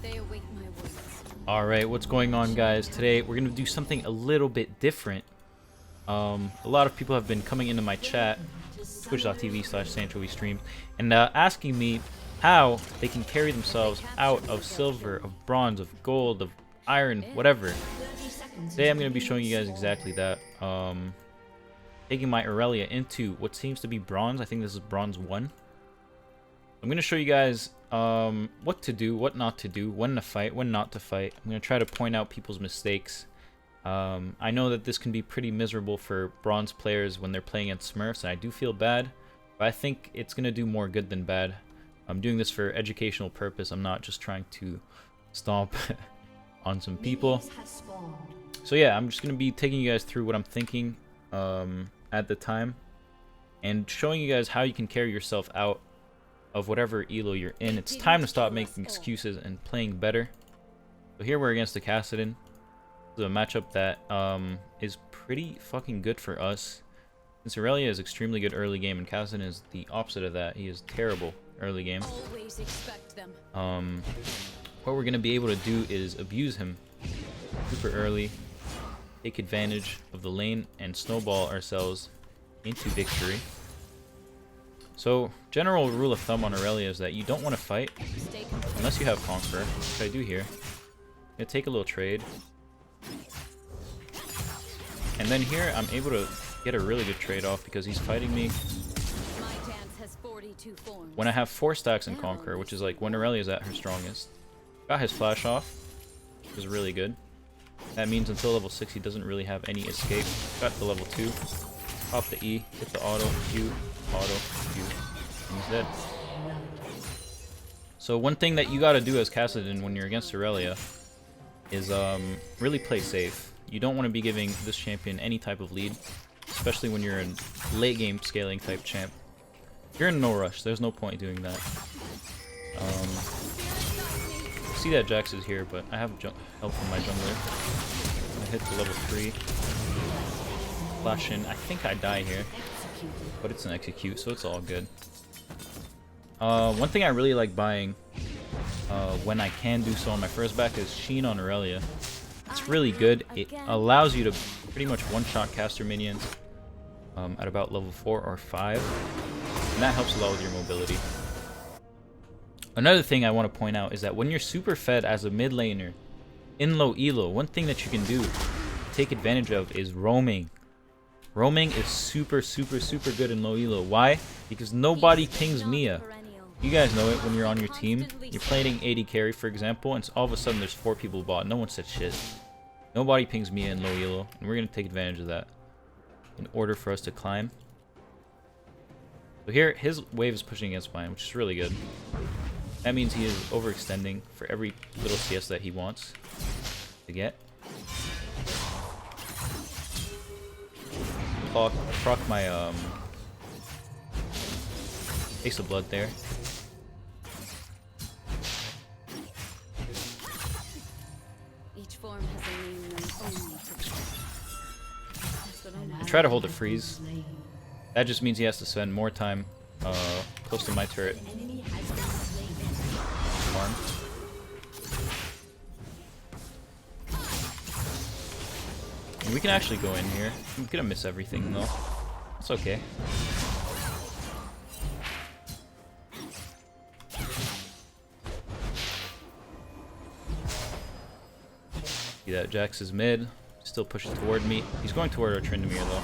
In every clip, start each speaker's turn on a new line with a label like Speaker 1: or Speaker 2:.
Speaker 1: They await my words.
Speaker 2: Alright, what's going on, guys? Today we're going to do something a little bit different. A lot of people have been coming into my chat, twitch.tv/Sanchovies stream, and asking me how they can carry themselves out of silver, of bronze, of gold, of iron, whatever. Today I'm going to be showing you guys exactly that. Taking my Irelia into what seems to be bronze. I think this is bronze 1. I'm going to show you guys what to do, what not to do, when to fight, when not to fight. I'm going to try to point out people's mistakes. I know that this can be pretty miserable for bronze players when they're playing against Smurfs, and I do feel bad, but I think it's going to do more good than bad. I'm doing this for educational purpose. I'm not just trying to stomp on some people. So yeah, I'm just going to be taking you guys through what I'm thinking at the time, and showing you guys how you can carry yourself out of whatever elo you're in. It's time to stop making excuses and playing better. So here we're against the Kassadin. This is a matchup that is pretty fucking good for us. Since Irelia is extremely good early game, and Kassadin is the opposite of that. He is terrible early game. What we're going to be able to do is abuse him super early, take advantage of the lane, and snowball ourselves into victory. So, general rule of thumb on Irelia is that you don't want to fight unless you have Conqueror, which I do here. I'm going to take a little trade. And then here, I'm able to get a really good trade off because he's fighting me when I have 4 stacks in Conqueror, which is like when Irelia is at her strongest. Got his flash off, which is really good. That means until level 6 he doesn't really have any escape. Got the level 2. Pop the E, hit the auto, Q, auto, Q, and he's dead. So one thing that you gotta do as Kassadin when you're against Irelia is really play safe. You don't want to be giving this champion any type of lead, especially when you're in late game scaling type champ. You're in no rush, there's no point doing that. See that Jax is here, but I have help from my jungler. I hit the level 3. Flash in. I think I die here, but it's an execute, so it's all good. One thing I really like buying when I can do so on my first back is Sheen on Irelia. It's really good. It allows you to pretty much one-shot caster minions at about level 4 or 5, and that helps a lot with your mobility. Another thing I want to point out is that when you're super fed as a mid laner in low elo, one thing that you can do, take advantage of, is roaming. Roaming is super good in low elo. Why? Because nobody pings Mia. You guys know it when you're on your team. You're playing AD carry, for example, and all of a sudden there's 4 people bot. No one said shit. Nobody pings Mia in low elo, and we're going to take advantage of that in order for us to climb. So here, his wave is pushing against mine, which is really good. That means he is overextending for every little CS that he wants to get. Proc my Ace of Blood there.
Speaker 1: Each form has a name known only to
Speaker 2: I try to hold a freeze. That just means he has to spend more time close to my turret. Farm. We can actually go in here. I'm gonna miss everything though. It's okay. See that Jax is mid, still pushing toward me. He's going toward our Tryndamere though.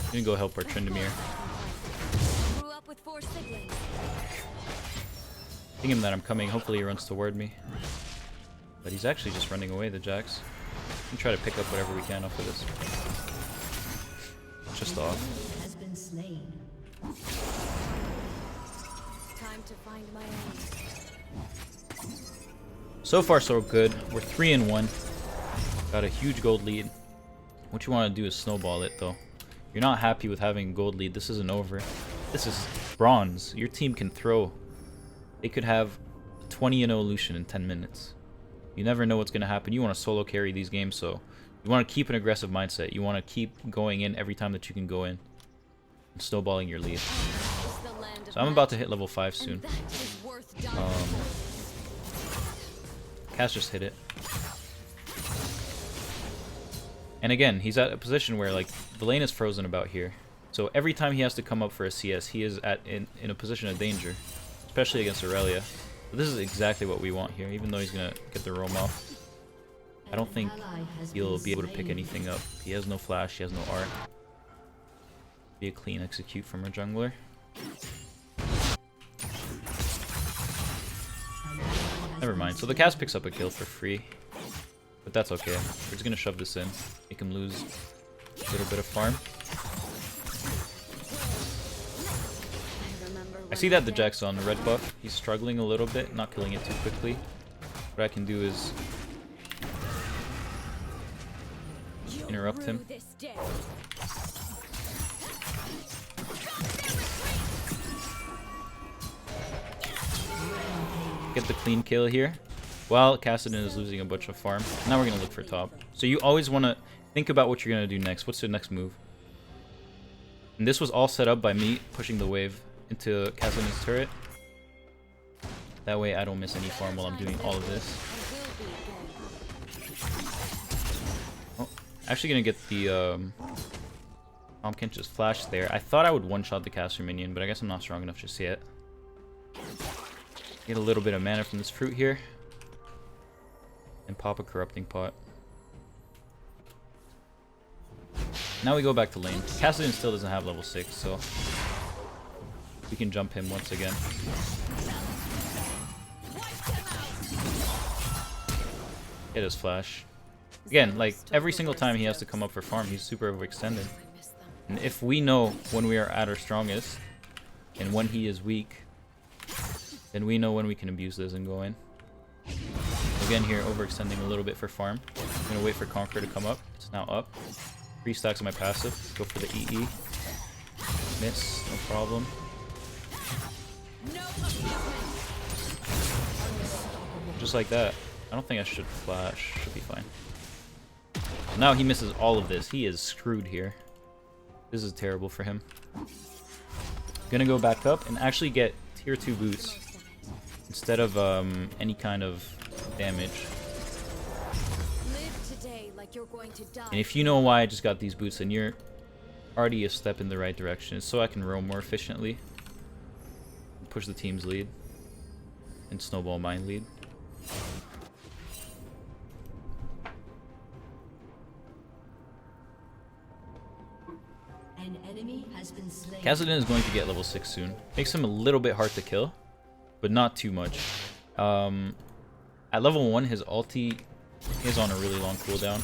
Speaker 2: I'm gonna go help our Tryndamere. Ping him that I'm coming. Hopefully he runs toward me. But he's actually just running away, the Jax. We can try to pick up whatever we can off of this. Just off. So far so good. We're 3-1. Got a huge gold lead. What you want to do is snowball it though. You're not happy with having a gold lead. This isn't over. This is bronze. Your team can throw. They could have 20-0 Lucian in 10 minutes. You never know what's going to happen. You want to solo carry these games, so you You want to keep an aggressive mindset. You want to keep going in every time that you can go in. And snowballing your lead. So I'm about to hit level 5 soon. Cass just hit it. And again, he's at a position where like the lane is frozen about here. So every time he has to come up for a CS, he is in a position of danger. Especially against Irelia. But this is exactly what we want here, even though he's going to get the roam off. I don't think he'll be able to pick anything up. He has no flash, he has no art. Be a clean execute from our jungler. Never mind. So the Cass picks up a kill for free. But that's okay. We're just going to shove this in. Make him lose a little bit of farm. I see that the Jack's on the red buff. He's struggling a little bit, not killing it too quickly. What I can do is interrupt him. Get the clean kill here. While Kassadin is losing a bunch of farm. Now we're going to look for top. So you always want to think about what you're going to do next. What's your next move? And this was all set up by me pushing the wave into Kassadin's turret. That way I don't miss any farm while I'm doing all of this. Oh, actually going to get the Tom Kench's flash there. I thought I would one-shot the caster minion, but I guess I'm not strong enough just yet. Get a little bit of mana from this fruit here. And pop a corrupting pot. Now we go back to lane. Kassadin still doesn't have level 6, so we can jump him once again. Hit his flash. Again, like every single time he has to come up for farm, he's super overextended. And if we know when we are at our strongest and when he is weak, then we know when we can abuse this and go in. Again here, overextending a little bit for farm. I'm gonna wait for Conqueror to come up. It's now up. 3 stacks of my passive. Go for the EE. Miss, no problem. Just like that. I don't think I should flash. Should be fine. Now he misses all of this. He is screwed here. This is terrible for him. Gonna go back up and actually get tier 2 boots instead of any kind of damage. And if you know why I just got these boots, then you're already a step in the right direction. It's so I can roam more efficiently, push the team's lead, and snowball my lead.
Speaker 3: An enemy has been slain.
Speaker 2: Kassadin is going to get level 6 soon. Makes him a little bit hard to kill, but not too much. At level 1, his ulti is on a really long cooldown.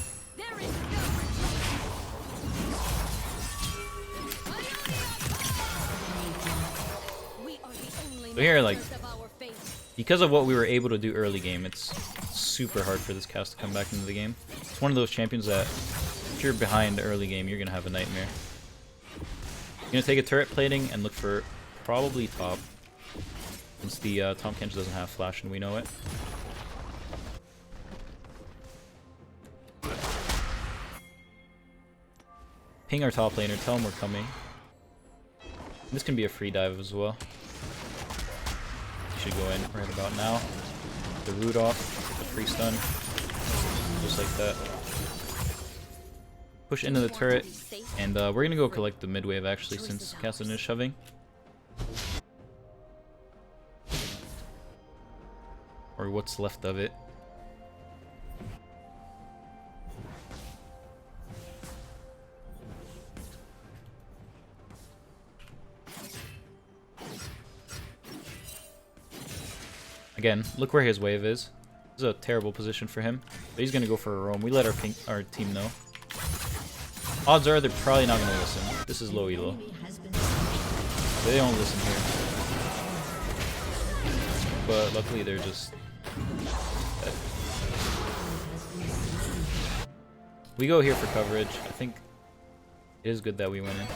Speaker 2: So here, like, because of what we were able to do early game, it's super hard for this cast to come back into the game. It's one of those champions that, if you're behind early game, you're going to have a nightmare. You're going to take a turret plating and look for probably top, since the Tom Kench doesn't have flash and we know it. Ping our top laner, tell him we're coming. This can be a free dive as well. Should go in right about now. The root off, the free stun, just like that. Push into the turret, and we're gonna go collect the mid wave actually, since Kassadin is shoving. Or what's left of it. Again, look where his wave is. This is a terrible position for him. But he's gonna go for a roam. We let our team know. Odds are they're probably not gonna listen. This is low elo. They don't listen here. But luckily they're just dead. We go here for coverage. I think it is good that we went in.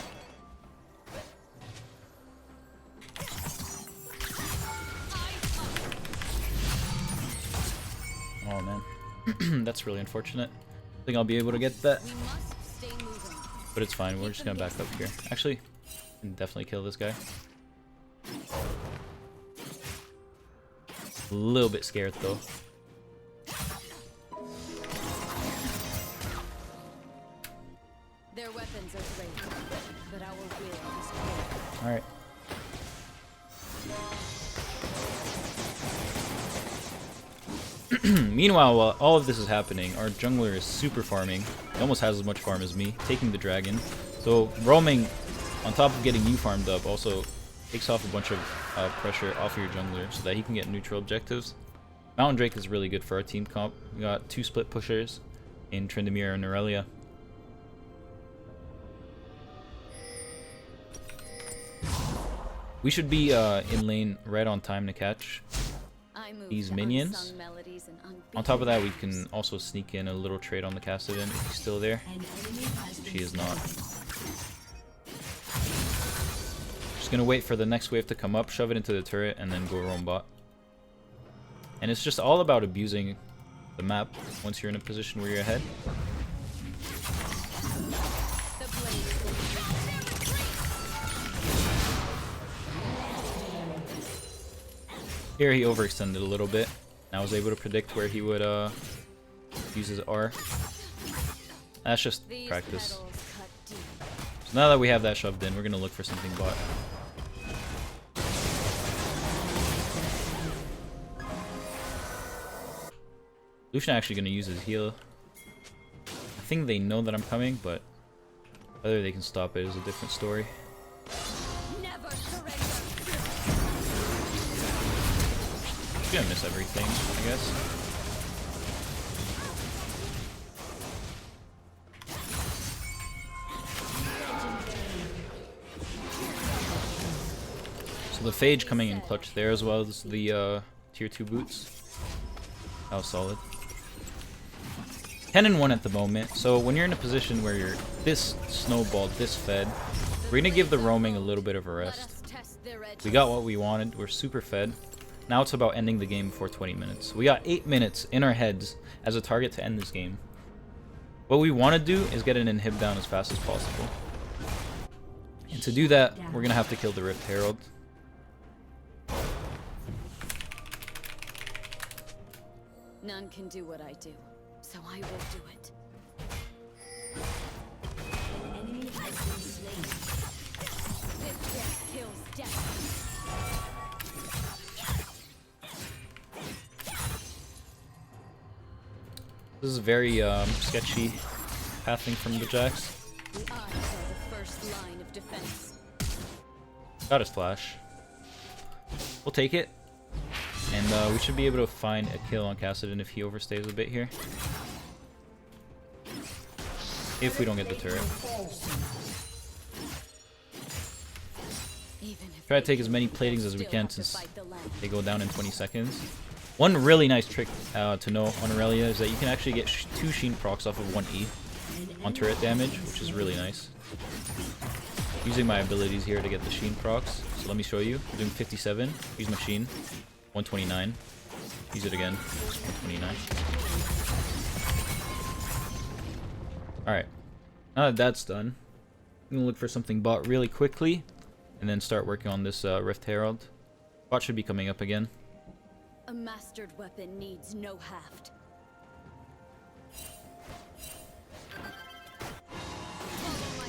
Speaker 2: Oh man, that's really unfortunate. think I'll be able to get that.
Speaker 1: We must stay moving.
Speaker 2: But it's fine, we're just gonna back up here. Actually, I can definitely kill this guy. A little bit scared though.
Speaker 1: Their weapons are great, but our will is clear.
Speaker 2: Alright. Meanwhile, while all of this is happening, our jungler is super farming. He almost has as much farm as me, taking the dragon. So roaming, on top of getting you farmed up, also takes off a bunch of pressure off of your jungler so that he can get neutral objectives. Mountain Drake is really good for our team comp. We got 2 split pushers in Tryndamere and Irelia. We should be in lane right on time to catch these minions. On top of that, we can also sneak in a little trade on the Kassadin if he's still there. She is not. Just gonna wait for the next wave to come up, shove it into the turret, and then go roam bot. And it's just all about abusing the map once you're in a position where you're ahead. Here he overextended a little bit. I was able to predict where he would use his R. That's just practice. So now that we have that shoved in, we're gonna look for something bot. Lucian actually gonna use his heal. I think they know that I'm coming, but whether they can stop it is a different story. I'm gonna miss everything, I guess. So the Phage coming in clutch there, as well as the tier 2 boots. That was solid. 10 and 1 at the moment, so when you're in a position where you're this snowballed, this fed, we're gonna give the roaming a little bit of a rest. We got what we wanted, we're super fed. Now it's about ending the game before 20 minutes. We got 8 minutes in our heads as a target to end this game. What we want to do is get an inhib down as fast as possible. And to do that, we're going to have to kill the Rift Herald.
Speaker 1: None can do what I do, so I will do it.
Speaker 3: An enemy has been slain.
Speaker 1: This death kills death.
Speaker 2: This is very sketchy pathing from the Jax.
Speaker 1: The eyes are the first line of defense.
Speaker 2: Got his flash. We'll take it. And we should be able to find a kill on Kassadin if he overstays a bit here. If we don't get the turret. Try to take as many platings as we can since they go down in 20 seconds. One really nice trick to know on Irelia is that you can actually get 2 Sheen procs off of 1 E on turret damage, which is really nice. Using my abilities here to get the Sheen procs. So let me show you. I'm doing 57. Use my Sheen. 129. Use it again. 129. Alright. Now that that's done, I'm going to look for something bot really quickly and then start working on this Rift Herald. Bot should be coming up again.
Speaker 1: A mastered weapon needs no haft.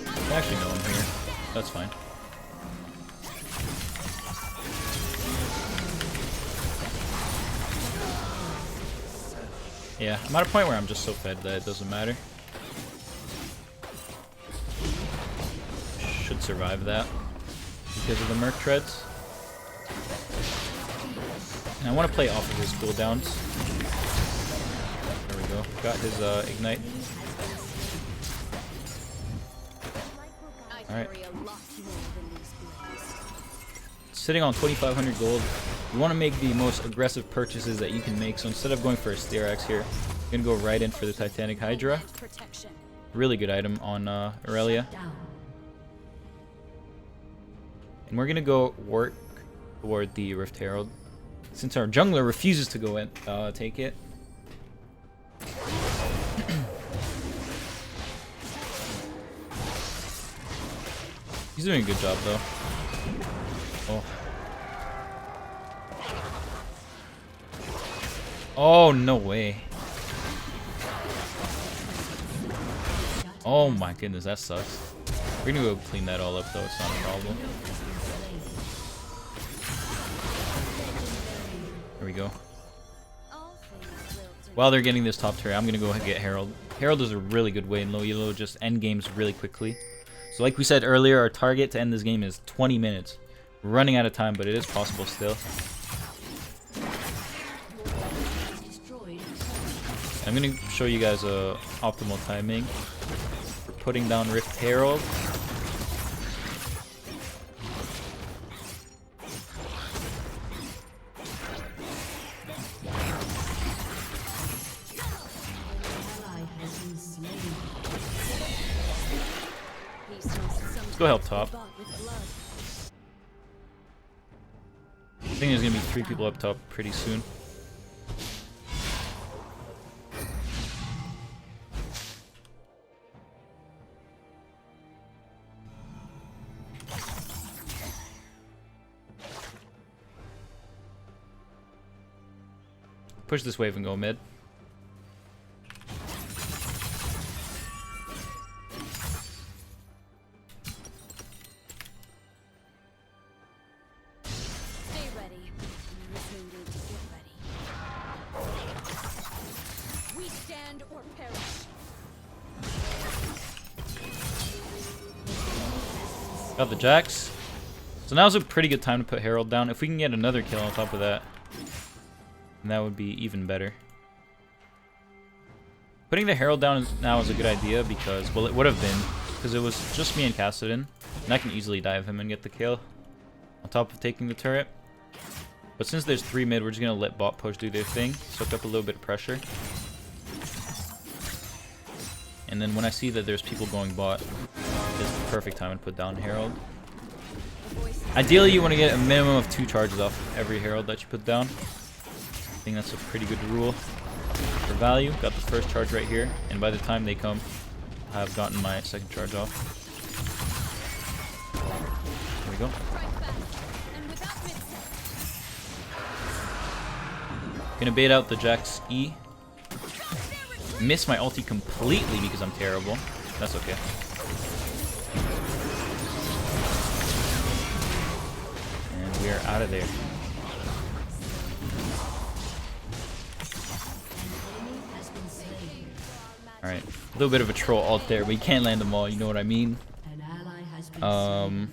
Speaker 2: I actually know I'm here. That's fine. Yeah, I'm at a point where I'm just so fed that it doesn't matter. Should survive that because of the Merc Treads. And I want to play off of his cooldowns. There we go. Got his Ignite. Alright. Sitting on 2,500 gold. You want to make the most aggressive purchases that you can make. So instead of going for a Steeraxe here, you're going to go right in for the Titanic Hydra. Really good item on Irelia. And we're going to go work toward the Rift Herald. Since our jungler refuses to go in, take it. He's doing a good job though. Oh. Oh, no way. Oh my goodness, that sucks. We're gonna go clean that all up though, it's not a problem. There we go. While they're getting this top turret, I'm gonna go ahead and get Herald. Herald is a really good way in low elo, just end games really quickly. So like we said earlier, our target to end this game is 20 minutes. We're running out of time, but it is possible still. I'm gonna show you guys optimal timing for putting down Rift Herald. Let's go help top. I think there's gonna be 3 people up top pretty soon. Push this wave and go mid.
Speaker 1: Stay ready. There's no need to get ready. We stand or perish.
Speaker 2: Got the Jax. So now's a pretty good time to put Herald down. If we can get another kill on top of that, and that would be even better. Putting the Herald down now is a good idea because, well, it would have been, because it was just me and Kassadin, and I can easily dive him and get the kill on top of taking the turret. But since there's 3 mid, we're just going to let bot push do their thing, soak up a little bit of pressure. And then when I see that there's people going bot, it's the perfect time to put down Herald. Ideally, you want to get a minimum of 2 charges off every Herald that you put down. I think that's a pretty good rule for value. Got the first charge right here, and by the time they come, I've gotten my second charge off. There we go. Gonna bait out the Jax E. Miss my ulti completely because I'm terrible. That's okay. And we are out of there. Alright, a little bit of a troll ult there, but you can't land them all, you know what I mean? And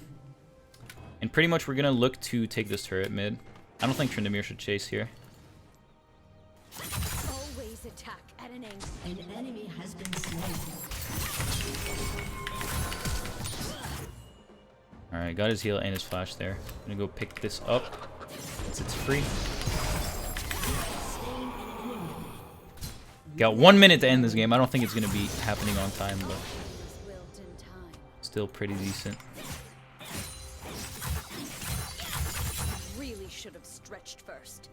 Speaker 2: pretty much we're gonna look to take this turret mid. I don't think Tryndamere should chase here.
Speaker 1: Always attack at an angle.
Speaker 3: An enemy has been slain.
Speaker 2: Alright, got his heal and his flash there. I'm gonna go pick this up since it's free. Got 1 minute to end this game. I don't think it's gonna be happening on time, but still pretty decent.
Speaker 1: Really should have stretched first.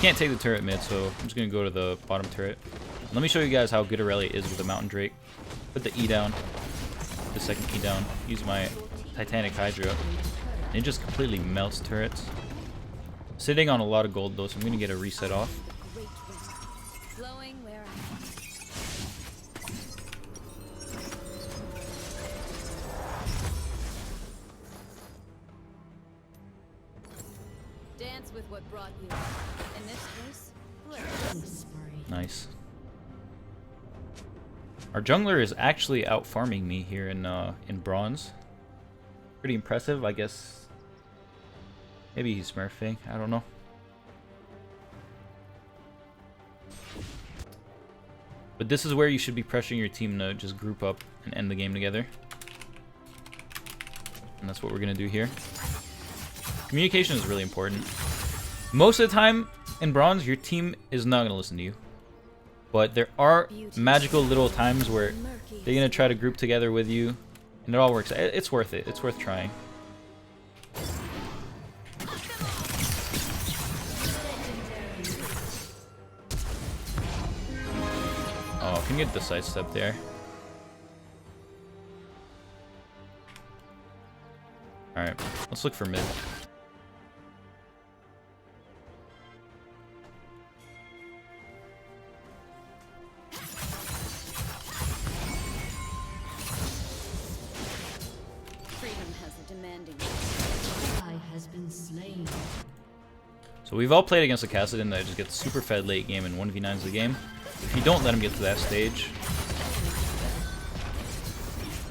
Speaker 2: Can't take the turret mid, so I'm just gonna go to the bottom turret. Let me show you guys how good Irelia is with the Mountain Drake. Put the E down, the second E down, use my Titanic Hydra, and it just completely melts turrets. Sitting on a lot of gold though, so I'm gonna get a reset off.
Speaker 1: Great wind. Blowing where I want. Dance with what brought you. In this case, bliss.
Speaker 2: Nice. Our jungler is actually out farming me here in bronze. Pretty impressive, I guess. Maybe he's smurfing, I don't know. But this is where you should be pressuring your team to just group up and end the game together. And that's what we're gonna do here. Communication is really important. Most of the time in bronze, your team is not gonna listen to you. But there are magical little times where they're gonna try to group together with you, and it all works. It's worth it. It's worth trying. Oh, can get the sidestep there. Alright, let's look for mid.
Speaker 1: Freedom has a demanding.
Speaker 3: Ally has been slain.
Speaker 2: So we've all played against a Kassadin that just gets super fed late game and 1v9s the game. If you don't let him get to that stage,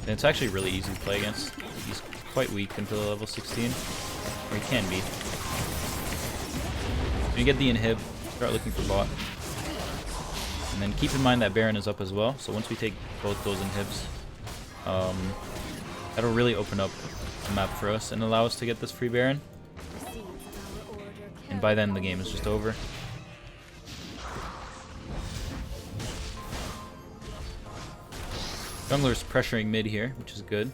Speaker 2: then it's actually really easy to play against. He's quite weak until level 16, or he can be. When you get the inhib, start looking for bot. And then keep in mind that Baron is up as well, so once we take both those inhibs, that'll really open up the map for us and allow us to get this free Baron. And by then the game is just over. Jungler's pressuring mid here, which is good.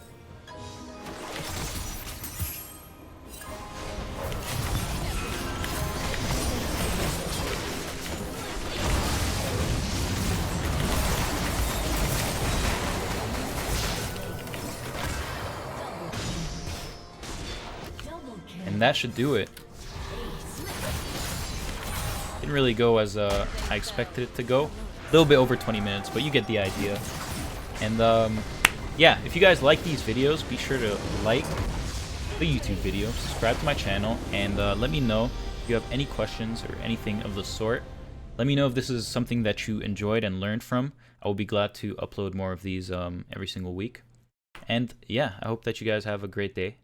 Speaker 2: And that should do it. Didn't really go as I expected it to go. A little bit over 20 minutes, but you get the idea. And yeah, if you guys like these videos, be sure to like the YouTube video, subscribe to my channel, and let me know if you have any questions or anything of the sort. Let me know if this is something that you enjoyed and learned from. I will be glad to upload more of these every single week. And yeah, I hope that you guys have a great day.